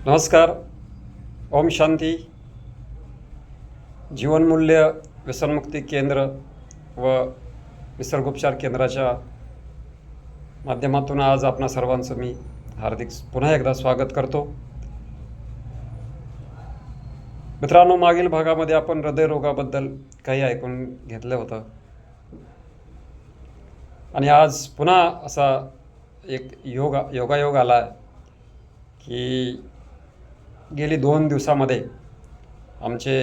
नमस्कार. ओम शांती. जीवनमूल्य व्यसनमुक्ती केंद्र व निसर्गोपचार केंद्राच्या माध्यमातून आज आपणा सर्वांचं मी हार्दिक पुन्हा एकदा स्वागत करतो. मित्रांनो, मागील भागामध्ये आपण हृदयरोगाबद्दल काही ऐकून घेतलं होतं आणि आज पुन्हा असा एक योगायोग आला की गेली 2 दिवसामध्ये आमचे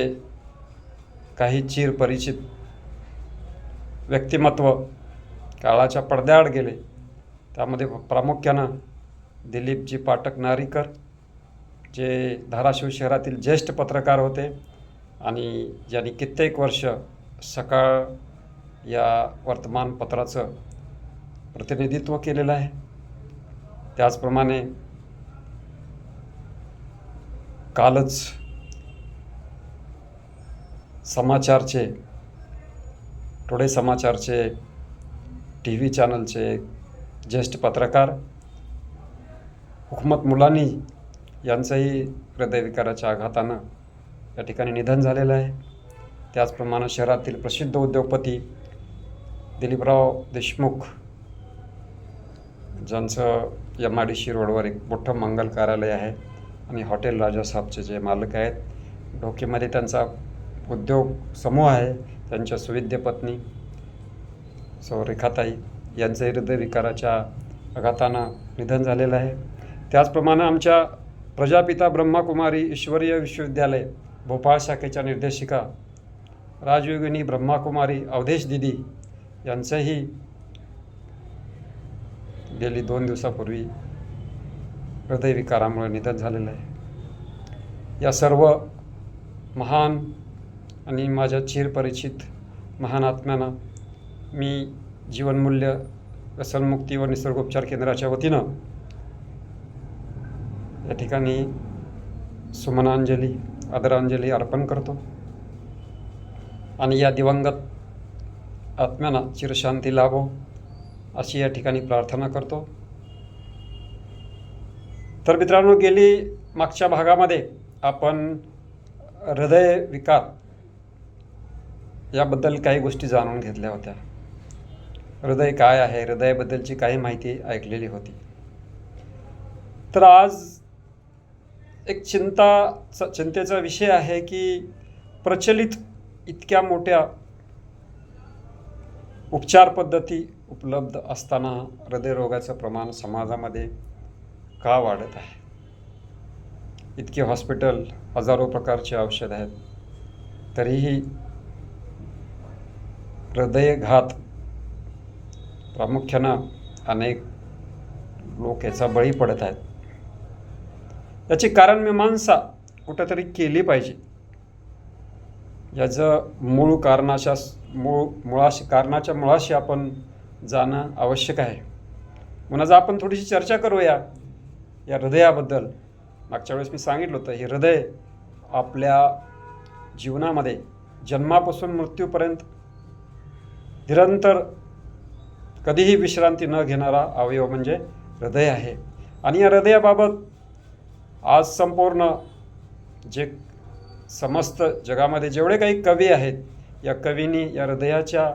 काही चिरपरिचित व्यक्तिमत्व काळाच्या पडद्याआड गेले. त्यामध्ये प्रामुख्यानं दिलीपजी पाठक नारीकर, जे धाराशिव शहरातील ज्येष्ठ पत्रकार होते आणि ज्यांनी कित्येक वर्ष सकाळ या वर्तमानपत्राचं प्रतिनिधित्व केलेलं आहे. त्याचप्रमाणे कालच समाचारचे, टुडे समाचारचे TV चॅनलचे ज्येष्ठ पत्रकार हुकमत मुलानी यांचंही हृदयविकाराच्या आघातानं या ठिकाणी निधन झालेलं आहे. त्याचप्रमाणे शहरातील प्रसिद्ध उद्योगपती दिलीपराव देशमुख, ज्यांचं MIDC रोडवर एक मोठं मंगल कार्यालय आहे आणि हॉटेल राजासाहेबचे जे मालक आहेत, ढोकीमध्ये त्यांचा उद्योग समूह आहे, त्यांच्या सुविद्य पत्नी सौ रेखाताई यांचं हृदयविकाराच्या आघातानं निधन झालेलं आहे. त्याचप्रमाणे आमच्या प्रजापिता ब्रह्माकुमारी ईश्वरीय विश्वविद्यालय भोपाळ शाखेच्या निर्देशिका राजयोगिनी ब्रह्माकुमारी अवधेश दिदी यांचंही गेली 2 दिवसापूर्वी हृदयविकारामुळे निधन झालेलं आहे. या सर्व महान आणि माझ्या चिरपरिचित महान आत्म्यांना मी जीवनमूल्य व्यसनमुक्ती व निसर्गोपचार केंद्राच्या वतीनं या ठिकाणी सुमनांजली, आदरांजली अर्पण करतो आणि या दिवंगत आत्म्यांना चिरशांती लाभो अशी या ठिकाणी प्रार्थना करतो. तर मित्रांनो, गेली मागच्या भागामध्ये आपण हृदयविकार याबद्दल काही गोष्टी जाणून घेतल्या होत्या. हृदय काय आहे, हृदयाबद्दलची काही माहिती ऐकलेली होती. तर आज एक चिंतेचा विषय आहे की प्रचलित इतक्या मोठ्या उपचार पद्धती उपलब्ध असताना हृदयरोगाचं प्रमाण समाजामध्ये का वाढत आहे? इतके हॉस्पिटल, हजारो प्रकारचे औषध आहेत, तरीही हृदयघात प्रामुख्यानं अनेक लोक याचा बळी पडत आहेत. याची कारण मीमांसा कुठेतरी केली पाहिजे. याचं कारणाच्या मुळाशी आपण जाणं आवश्यक आहे. म्हणून आज आपण थोडीशी चर्चा करूया या हृदयाबद्दल. मागच्या वेळेस मी सांगितलं होतं, हे हृदय आपल्या जीवनामध्ये जन्मापासून मृत्यूपर्यंत निरंतर कधीही विश्रांती न घेणारा अवयव म्हणजे हृदय आहे. आणि या हृदयाबाबत आज संपूर्ण जे समस्त जगामध्ये जेवढे काही कवी आहेत, या कवींनी या हृदयाच्या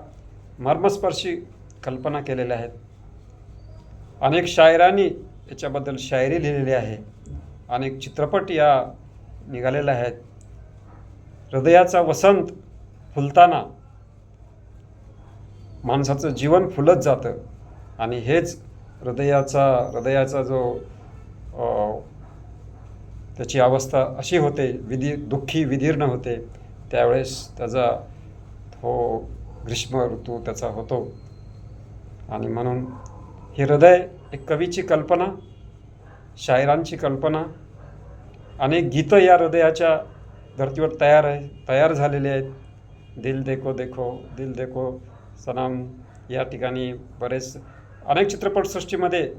मर्मस्पर्शी कल्पना केलेल्या आहेत. अनेक शायरांनी याच्याबद्दल शायरी लिहिलेली आहे. अनेक चित्रपट या निघालेले आहेत. हृदयाचा वसंत फुलताना माणसाचं जीवन फुलत जातं आणि हेच हृदयाचा जो त्याची अवस्था अशी होते, दुःखी विदीर्ण होते. त्यावेळेस त्याचा ग्रीष्म ऋतू त्याचा होतो. आणि म्हणून हे हृदय एक कवीची कल्पना, शायरांची कल्पना, अनेक गीतं या हृदयाच्या धर्तीवर तयार झालेली आहेत. दिल देखो देखो, दिल देखो सनम, या ठिकाणी अनेक चित्रपटसृष्टीमध्ये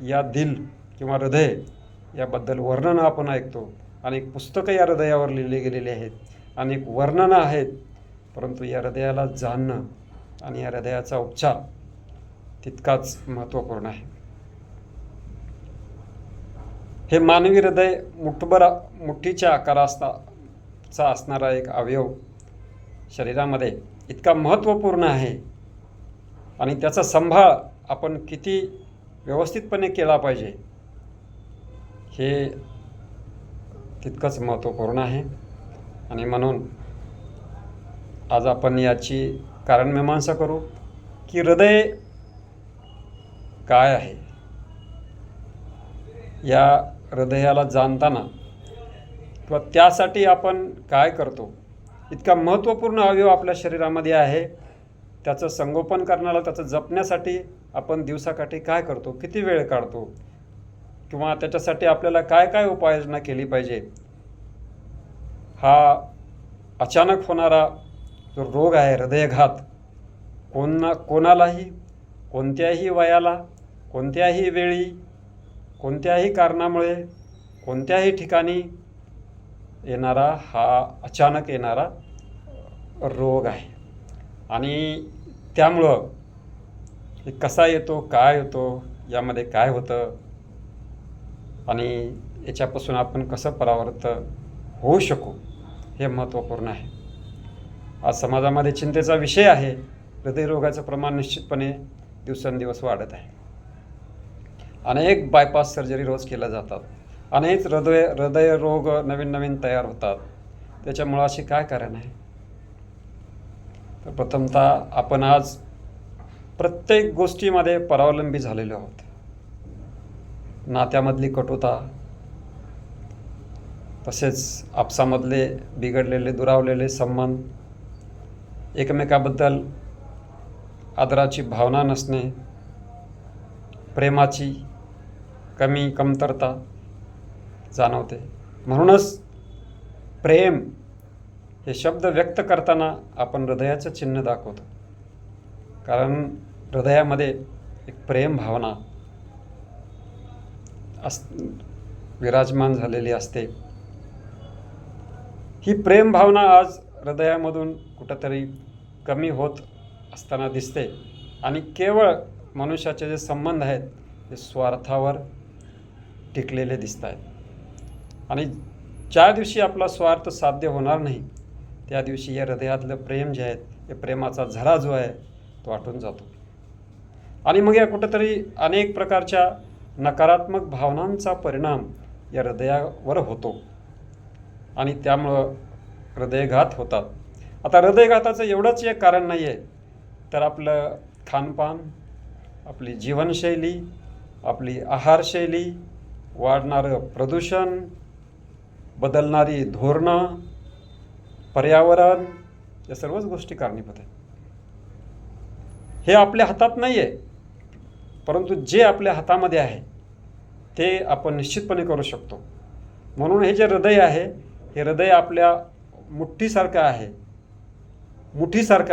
या दिल किंवा हृदय याबद्दल वर्णनं आपण ऐकतो. अनेक पुस्तकं या हृदयावर लिहिली गेलेली आहेत, अनेक वर्णनं आहेत. परंतु या हृदयाला जाणणं आणि या हृदयाचा उपचार तितकाच महत्त्वपूर्ण आहे. हे मानवी हृदय मुठीच्या आकाराचा असणारा एक अवयव शरीरामध्ये इतका महत्त्वपूर्ण आहे आणि त्याचा सांभाळ आपण किती व्यवस्थितपणे केला पाहिजे हे तितकंच महत्त्वपूर्ण आहे. आणि म्हणून आज आपण याची कारणमीमांसा करू की हृदय काय आहे. या हृदयाला जाणताना किंवा त्यासाठी आपण काय करतो, इतका महत्त्वपूर्ण अवयव आपल्या शरीरामध्ये आहे, त्याचं संगोपन करण्याला, त्याचं जपण्यासाठी आपण दिवसाकाठी काय करतो, किती वेळ काढतो, किंवा त्याच्यासाठी आपल्याला काय काय उपाययोजना केली पाहिजे. हा अचानक होणारा जो रोग आहे हृदयघात, कोणालाही कोणत्याही वयाला, कोणत्याही वेळी, कोणत्याही कारणामुळे, कोणत्याही ठिकाणी येणारा हा अचानक येणारा रोग आहे. आणि त्यामुळं कसा येतो, काय येतो, यामध्ये काय होतं आणि याच्यापासून आपण कसं परावृत्त होऊ शकू हे महत्त्वपूर्ण आहे. आज समाजामध्ये चिंतेचा विषय आहे. हृदयरोगाचं प्रमाण निश्चितपणे दिवसेंदिवस वाढत आहे. अनेक बायपास सर्जरी रोज केल्या जातात. अनेक हृदयरोग नवीन नवीन तयार होतात. त्याच्यामुळं अशी काय कारण आहे. तर प्रथमतः आपण आज प्रत्येक गोष्टीमध्ये परावलंबी झालेलो आहोत. नात्यामधली कटुता, तसेच आपसामधले बिघडलेले, दुरावलेले संबंध, एकमेकाबद्दल आदराची भावना नसणे, प्रेमाची कमतरता जाणवते. म्हणूनच प्रेम हे शब्द व्यक्त करताना आपण हृदयाचं चिन्ह दाखवतो. कारण हृदयामध्ये एक प्रेम भावना विराजमान झालेली असते. ही प्रेम भावना आज हृदयामधून कुठंतरी कमी होत असताना दिसते आणि केवळ मनुष्याचे जे संबंध आहेत ते स्वार्थावर टिकलेले दिसत आहेत. आणि ज्या दिवशी आपला स्वार्थ साध्य होणार नाही त्या दिवशी या हृदयातलं प्रेम जे आहे, हे प्रेमाचा झरा जो आहे तो आटून जातो. आणि मग या कुठंतरी अनेक प्रकारच्या नकारात्मक भावनांचा परिणाम या हृदयावर होतो आणि त्यामुळं हृदयघात होतात. आता हृदयघाताचं एवढंच एक कारण नाही आहे, तर आपलं खानपान, आपली जीवनशैली, आपली आहारशैली, वाढणारं प्रदूषण, बदलणारी धोरणं, पर्यावरण, या सर्वच गोष्टी कारणीभूत आहेत. हे आपल्या हातात नाही आहे, परंतु जे आपल्या हातामध्ये आहे ते आपण निश्चितपणे करू शकतो. म्हणून हे जे हृदय आहे, हे हृदय आपल्या मुठीसारखं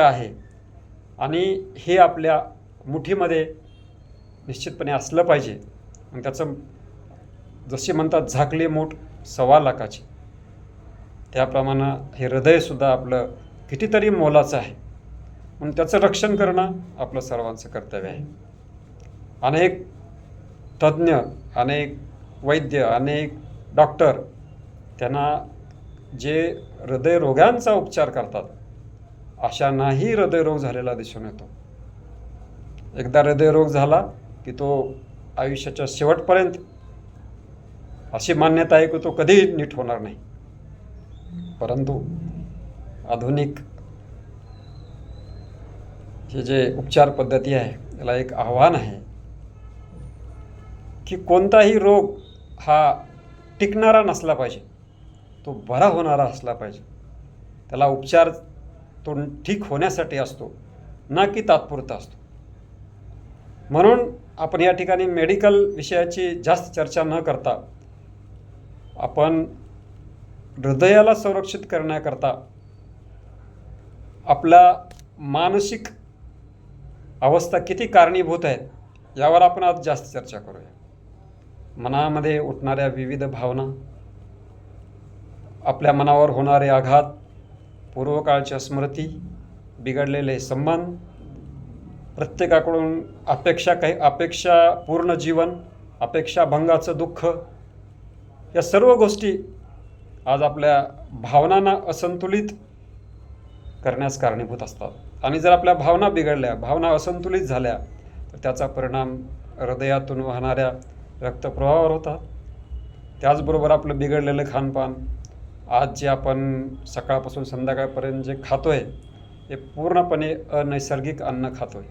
आहे आणि हे आपल्या मुठीमध्ये निश्चितपणे असलं पाहिजे. आणि त्याचं जसे म्हणतात झाकली मूठ 1.25 लाखाची, त्याप्रमाणे हे हृदयसुद्धा आपलं कितीतरी मोलाचं आहे. म्हणून त्याचं रक्षण करणं आपलं सर्वांचं कर्तव्य आहे. अनेक तज्ज्ञ, अनेक वैद्य, अनेक डॉक्टर त्यांना जे हृदयरोगांचा उपचार करतात अशांनाही हृदयरोग झालेला दिसून येतो. एकदा हृदयरोग झाला की तो आयुष्याच्या शेवटपर्यंत अशी मान्यता आहे की तो कधीही नीट होणार नाही. परंतु आधुनिक हे जे उपचार पद्धती आहे याला एक आव्हान आहे की कोणताही रोग हा टिकणारा नसला पाहिजे, तो बरा होणारा असला पाहिजे. त्याला उपचार तो ठीक होण्यासाठी असतो, ना की तात्पुरता असतो. म्हणून आपण या ठिकाणी मेडिकल विषयाची जास्त चर्चा न करता आपण हृदयाला संरक्षित करण्याकरता आपला मानसिक अवस्था किती कारणीभूत आहेत यावर आपण आज जास्त चर्चा करूया. मनामध्ये उठणाऱ्या विविध भावना, आपल्या मनावर होणारे आघात, पूर्वकाळच्या स्मृती, बिघडलेले संबंध, प्रत्येकाकडून अपेक्षा पूर्ण जीवन, अपेक्षाभंगाचं दुःख, या सर्व गोष्टी आज आपल्या भावनांना असंतुलित करण्यास कारणीभूत असतात. आणि जर आपल्या भावना बिघडल्या, भावना असंतुलित झाल्या, तर त्याचा परिणाम हृदयातून वाहणाऱ्या रक्तप्रवाहावर होतात. त्याचबरोबर आपलं बिघडलेलं खानपान, आज जे आपण सकाळपासून संध्याकाळपर्यंत जे खातोय हे पूर्णपणे अनैसर्गिक अन्न खातोय.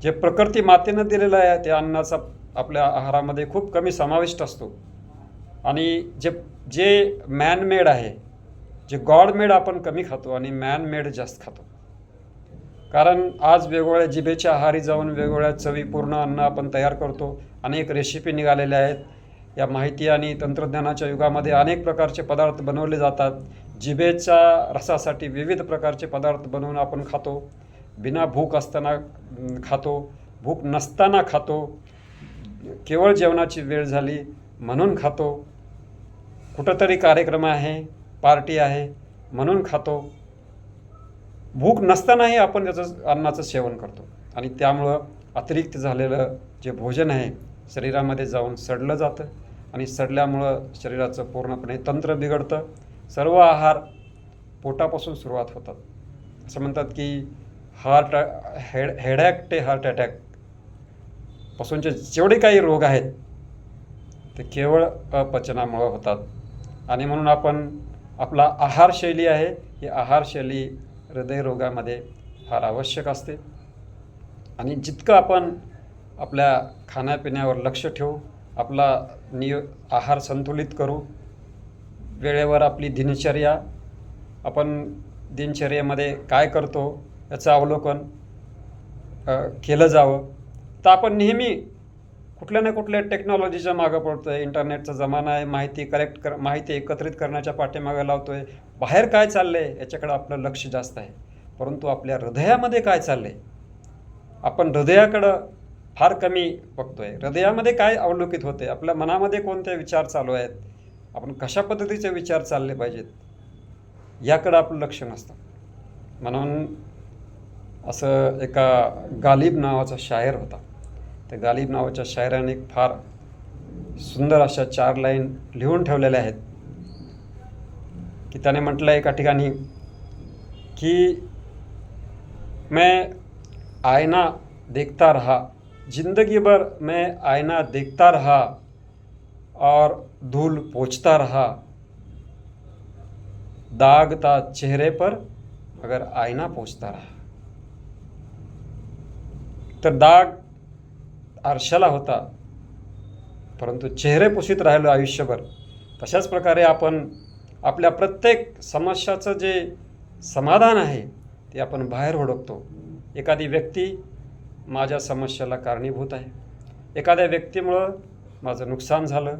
जे प्रकृती मातेनं दिलेलं आहे त्या अन्नाचा आपल्या आहारामध्ये खूप कमी समाविष्ट असतो. आणि जे जे मॅनमेड आहे, जे गॉडमेड आपण कमी खातो आणि मॅनमेड जास्त खातो. कारण आज वेगवेगळ्या जिभेच्या आहारी जाऊन वेगवेगळ्या चवीपूर्ण अन्न आपण तयार करतो. अनेक रेसिपी निघालेल्या आहेत. या माहिती आणि तंत्रज्ञानाच्या युगामध्ये अनेक प्रकारचे पदार्थ बनवले जातात. जिभेच्या रसासाठी विविध प्रकारचे पदार्थ बनवून आपण खातो. बिना भूक असताना खातो, भूक नसताना खातो, केवळ जेवणाची वेळ झाली म्हणून खातो, कुठंतरी कार्यक्रम आहे, पार्टी आहे म्हणून खातो. भूक नसतानाही आपण त्याचं अन्नाचं सेवन करतो. आणि त्यामुळं अतिरिक्त झालेलं जे भोजन आहे शरीरामध्ये जाऊन सडलं जातं. आणि सडल्यामुळं शरीराचं पूर्णपणे तंत्र बिघडतं. सर्व आहार पोटापासून सुरुवात होतात. असं म्हणतात की हेडॅक ते हार्ट अटॅक पासूनचे जेवढे काही रोग आहेत ते केवळ अपचनामुळं होतात. आणि म्हणून आपण आपला आहारशैली आहे, ही आहारशैली हृदयरोगामध्ये फार आवश्यक असते. आणि जितकं आपण आपल्या खाण्यापिण्यावर लक्ष ठेवू, आपला आहार संतुलित करू, वेळेवर आपली दिनचर्या, आपण दिनचर्येमध्ये काय करतो याचं अवलोकन केलं जावं, तर आपण नेहमी कुठल्या ना कुठल्या टेक्नॉलॉजीच्या मागं पडतो आहे. इंटरनेटचा जमाना आहे, माहिती एकत्रित करण्याच्या पाठीमागं लावतो आहे. बाहेर काय चाललं आहे याच्याकडं आपलं लक्ष जास्त आहे. परंतु आपल्या हृदयामध्ये काय चाललं आहे आपण हृदयाकडं फार कमी बघतो आहे. हृदयामध्ये काय अवलोकित होते, आपल्या मनामध्ये कोणते विचार चालू आहेत, आपण कशा पद्धतीचे विचार चालले पाहिजेत याकडं आपलं लक्ष नसतं. म्हणून असं एका गालिब नावाचा शायर होता. त्या गालिब नावाच्या शायराने एक फार सुंदर अशा 4 लाईन लिहून ठेवलेल्या आहेत की त्याने म्हटलं एका ठिकाणी की मैं आईना देखता रहा, जिंदगी भर मैं आईना देखता रहा और धूल पोंछता रहा, दाग था चेहरे पर मगर आईना पोंछता रहा. तर दाग आरशाला होता, परंतु चेहरे पुसीत राहिलो आयुष्यभर. तशाच प्रकारे आपण आपल्या प्रत्येक समस्याचं जे समाधान आहे ते आपण बाहेर हुडकतो. एखादी व्यक्ती माझ्या समस्येला कारणीभूत आहे, एखाद्या व्यक्तीमुळं माझं नुकसान झालं,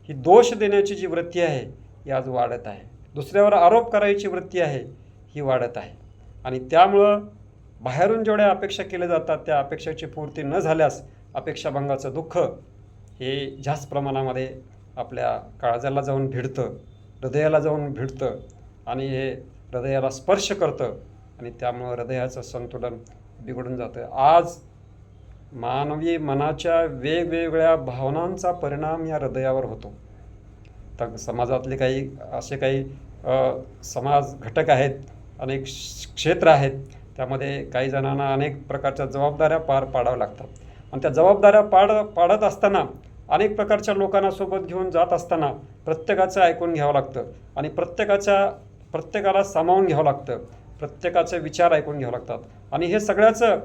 ही दोष देण्याची जी वृत्ती आहे ही आज वाढत आहे. दुसऱ्यावर आरोप करायची वृत्ती आहे ही वाढत आहे. आणि त्यामुळं बाहेरून जेवढ्या अपेक्षा केल्या जातात त्या अपेक्षेची पूर्ती न झाल्यास अपेक्षाभंगाचं दुःख हे जास्त प्रमाणामध्ये आपल्या काळजाला जाऊन भिडतं, हृदयाला जाऊन भिडतं आणि हे हृदयाला स्पर्श करतं आणि त्यामुळं हृदयाचं संतुलन बिघडून जातं. आज मानवी मनाच्या वेगवेगळ्या भावनांचा परिणाम या हृदयावर होतो. तर समाजातले काही असे काही समाज घटक आहेत, अनेक क्षेत्र आहेत, त्यामध्ये काही जणांना अनेक प्रकारच्या जबाबदाऱ्या पार पाडाव्या लागतात. आणि त्या जबाबदाऱ्या पाडत असताना अनेक प्रकारच्या लोकांना सोबत घेऊन जात असताना प्रत्येकाचं ऐकून घ्यावं लागतं आणि प्रत्येकाला सामावून घ्यावं लागतं, प्रत्येकाचे विचार ऐकून घ्यावं लागतात. आणि हे सगळ्याचं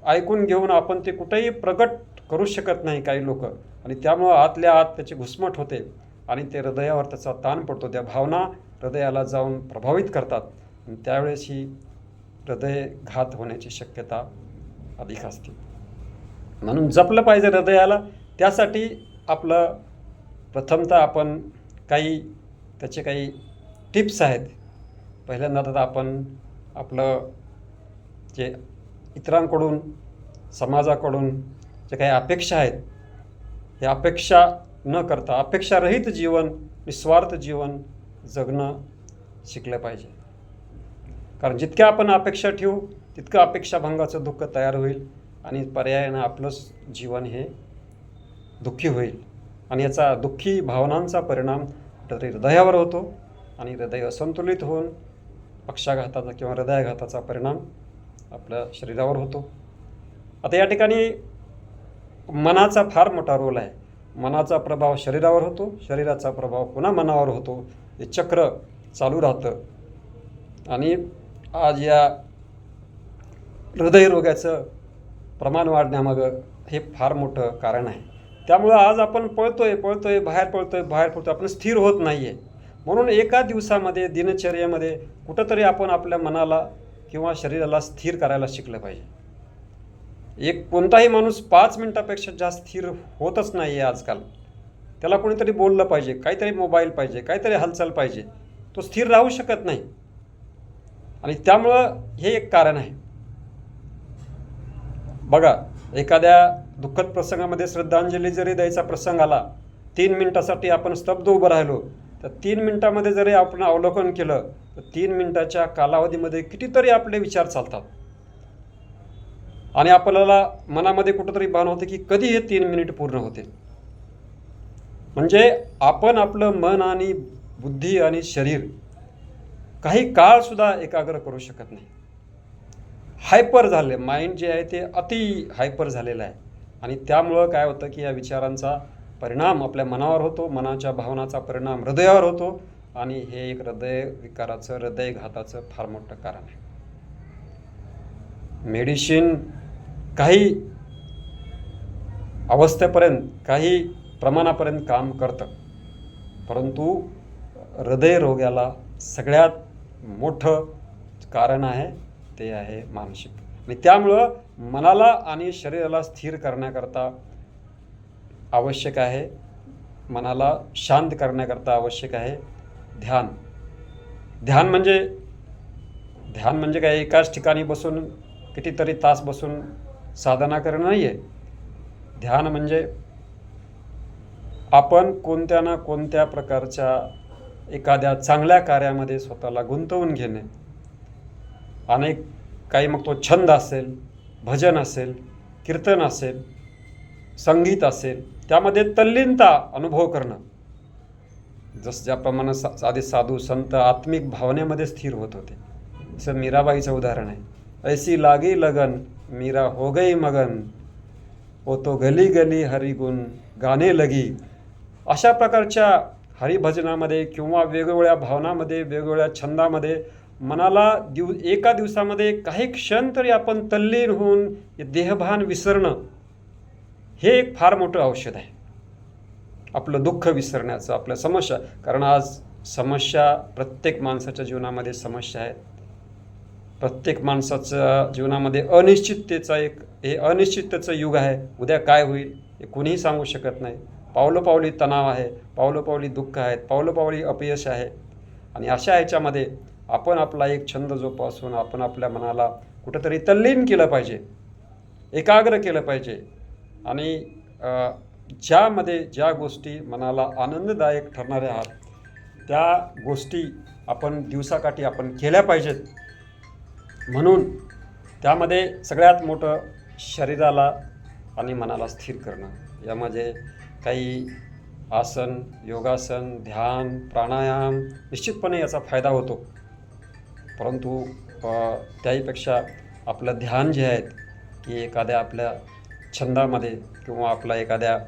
ऐकून घेऊन आपण ते कुठेही प्रगट करू शकत नाही काही लोक. आणि त्यामुळं आतल्या आत त्याची घुसमट होते आणि ते हृदयावर त्याचा ताण पडतो. त्या भावना हृदयाला जाऊन प्रभावित करतात आणि त्यावेळेस ही हृदयघात होण्याची शक्यता अधिक असते. म्हणून जपलं पाहिजे हृदयाला. त्यासाठी आपलं प्रथमतः आपण त्याचे काही टिप्स आहेत. पहिल्यांदा तर आपण आपलं जे इतरांकडून, समाजाकडून जे काही अपेक्षा आहेत हे अपेक्षा न करता अपेक्षारहित जीवन, निस्वार्थ जीवन जगणं शिकलं पाहिजे. कारण जितक्या आपण अपेक्षा ठेवू तितकं अपेक्षाभंगाचं दुःख तयार होईल आणि पर्यायानं आपलंच जीवन हे दुःखी होईल. आणि याचा दुःखी भावनांचा परिणाम कुठेतरी हृदयावर होतो आणि हृदय असंतुलित होऊन पक्षाघाताचा किंवा हृदयाघाताचा परिणाम आपल्या शरीरावर होतो. आता या ठिकाणी मनाचा फार मोठा रोल आहे. मनाचा प्रभाव शरीरावर होतो, शरीराचा प्रभाव पुन्हा मनावर होतो. हे चक्र चालू राहतं आणि आज या हृदयरोगाचं प्रमाण वाढण्यामागं हे फार मोठं कारण आहे. त्यामुळं आज आपण पळतोय, बाहेर पडतोय, आपण स्थिर होत नाही आहे. म्हणून एका दिवसामध्ये दिनचर्येमध्ये कुठंतरी आपण आपल्या मनाला किंवा शरीराला स्थिर करायला शिकलं पाहिजे. एक कोणताही माणूस 5 मिनिटापेक्षा जास्त स्थिर होतच नाही आहे आजकाल. त्याला कोणीतरी बोललं पाहिजे, काहीतरी मोबाईल पाहिजे, काहीतरी हालचाल पाहिजे. तो स्थिर राहू शकत नाही आणि त्यामुळं हे एक कारण आहे. बघा, एखाद्या दुःखद प्रसंगामध्ये श्रद्धांजली जरी द्यायचा प्रसंग आला, 3 मिनिटासाठी आपण स्तब्ध उभं राहिलो, तर 3 मिनिटामध्ये जरी आपण अवलोकन केलं तर 3 मिनिटाच्या कालावधीमध्ये कितीतरी आपले विचार चालतात आणि आपल्याला मनामध्ये कुठंतरी भान होते की कधी हे 3 मिनिट पूर्ण होते. म्हणजे आपण आपलं मन आणि बुद्धी आणि शरीर काही काळसुद्धा एकाग्र करू शकत नाही. हायपर झाले माइंड जे आहे ते अति हायपर झालेलं आहे आणि त्यामुळं काय होतं की या विचारांचा परिणाम आपल्या मनावर होतो, मनाच्या भावनाचा परिणाम हृदयावर होतो आणि हे एक हृदयविकाराचं, हृदयघाताचं फार मोठं कारण आहे. मेडिसिन काही अवस्थेपर्यंत, काही प्रमाणापर्यंत काम करतं, परंतु हृदयरोगाला सगळ्यात मोठं कारण आहे ते आहे मानसिक. आणि त्यामुळं मनाला आणि शरीराला स्थिर करण्याकरता आवश्यक आहे, मनाला शांत करण्याकरता आवश्यक आहे ध्यान. ध्यान म्हणजे काय एकाच ठिकाणी बसून कितीतरी तास बसून साधना करणं नाही आहे. ध्यान म्हणजे आपण कोणत्या ना कोणत्या प्रकारच्या एखाद्या चांगल्या कार्यामध्ये स्वतःला गुंतवून घेणे. काही मग तो छंद असेल, भजन असेल, कीर्तन असेल, संगीत असेल, त्यामध्ये तल्लीनता अनुभव करणं. जसं ज्याप्रमाणे आधी साधू संत आत्मिक भावनेमध्ये स्थिर होत होते, जसं मीराबाईचं उदाहरण आहे. ऐसी लागी लगन मीरा हो गई मगन, वो तो गली गली हरिगुण गाणे लगी. अशा प्रकारच्या हरिभजनामध्ये किंवा वेगवेगळ्या भावनामध्ये, वेगवेगळ्या छंदामध्ये मनाला एका दिवसामध्ये काही क्षण तरी आपण तल्लीन होऊन देहभान विसरणं, हे एक फार मोठं औषध आहे आपलं दुःख विसरण्याचं, आपल्या समस्या. कारण आज समस्या प्रत्येक माणसाच्या जीवनामध्ये समस्या आहेत. प्रत्येक माणसाच्या जीवनामध्ये हे अनिश्चिततेचं युग आहे. उद्या काय होईल हे कुणीही सांगू शकत नाही. पावलोपावली तणाव आहे, पावलोपावली दुःख आहेत, पावलोपावली अपयश आहे. आणि अशा ह्याच्यामध्ये आपण आपला एक छंद जोपासून आपण आपल्या मनाला कुठंतरी तल्लीन केलं पाहिजे, एकाग्र केलं पाहिजे. आणि ज्यामध्ये ज्या गोष्टी मनाला आनंददायक ठरणाऱ्या आहात त्या गोष्टी आपण दिवसाकाठी आपण केल्या पाहिजेत. म्हणून त्यामध्ये सगळ्यात मोठं शरीराला आणि मनाला स्थिर करणं. यामध्ये काही आसन, योगासन, ध्यान, प्राणायाम निश्चितपणे याचा फायदा होतो. परंतु त्याहीपेक्षा आपलं ध्यान जे आहेत की एखाद्या आपल्या छंदामध्ये किंवा आपला एखाद्या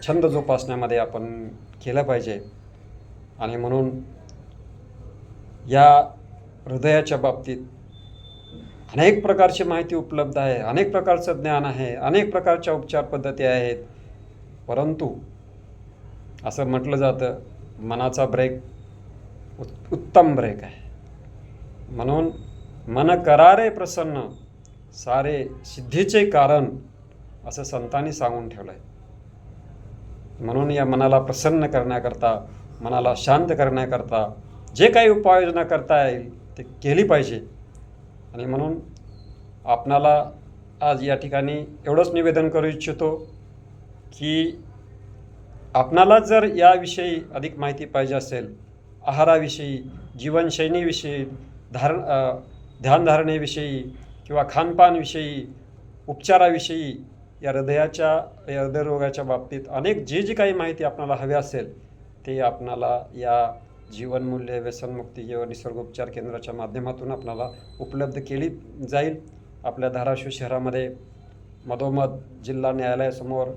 छंद जोपासण्यामध्ये आपण केलं पाहिजे. आणि म्हणून या हृदयाच्या बाबतीत अनेक प्रकारची माहिती उपलब्ध आहे, अनेक प्रकारचं ज्ञान आहे, अनेक प्रकारच्या उपचार पद्धती आहेत. परंतु असं म्हटलं जातं मनाचा ब्रेक उत्तम ब्रेक आहे. म्हणून मन करारे प्रसन्न सारे सिद्धीचे कारण असं संतांनी सांगून ठेवलं आहे. म्हणून या मनाला प्रसन्न करण्याकरता, मनाला शांत करण्याकरता जे काही उपाययोजना करता येईल ते केली पाहिजे. आणि म्हणून आपणाला आज या ठिकाणी एवढंच निवेदन करू इच्छितो की आपणाला जर याविषयी अधिक माहिती पाहिजे असेल, आहाराविषयी, जीवनशैलीविषयी, ध्यानधारणेविषयी किंवा खानपानविषयी, उपचाराविषयी या हृदयरोगाच्या बाबतीत अनेक जी काही माहिती आपणाला हवी असेल ते आपणाला या जीवनमूल्य व्यसनमुक्ती किंवा निसर्गोपचार केंद्राच्या माध्यमातून आपणाला उपलब्ध केली जाईल. आपल्या धाराशिव शहरामध्ये मधोमध जिल्हा न्यायालयासमोर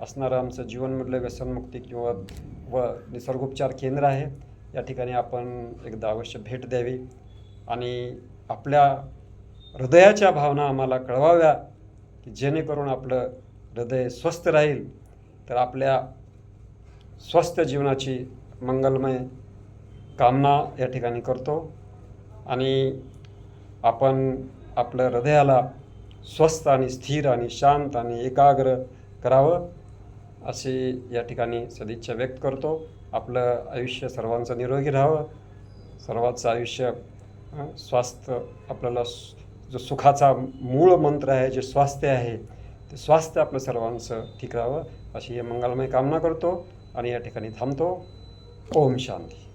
असणारं आमचं जीवनमूल्य व्यसनमुक्ती व निसर्गोपचार केंद्र आहे. या ठिकाणी आपण एकदा अवश्य भेट द्यावी आणि आपल्या हृदयाच्या भावना आम्हाला कळवाव्या की जेणेकरून आपलं हृदय स्वस्थ राहील. तर आपल्या स्वस्थ जीवनाची मंगलमय कामना या ठिकाणी करतो आणि आपण आपल्या हृदयाला स्वस्थ आणि स्थिर आणि शांत आणि एकाग्र करावं अशी या ठिकाणी सदिच्छा व्यक्त करतो. आपलं आयुष्य सर्वांचं निरोगी राहावं, सर्वांचं आयुष्य स्वास्थ्य, आपल्याला जो सुखाचा मूळ मंत्र आहे, जे स्वास्थ्य आहे, ते स्वास्थ्य आपलं सर्वांचं ठीक राहावं अशी मंगलमय कामना करतो आणि या ठिकाणी थांबतो. ओम शांती.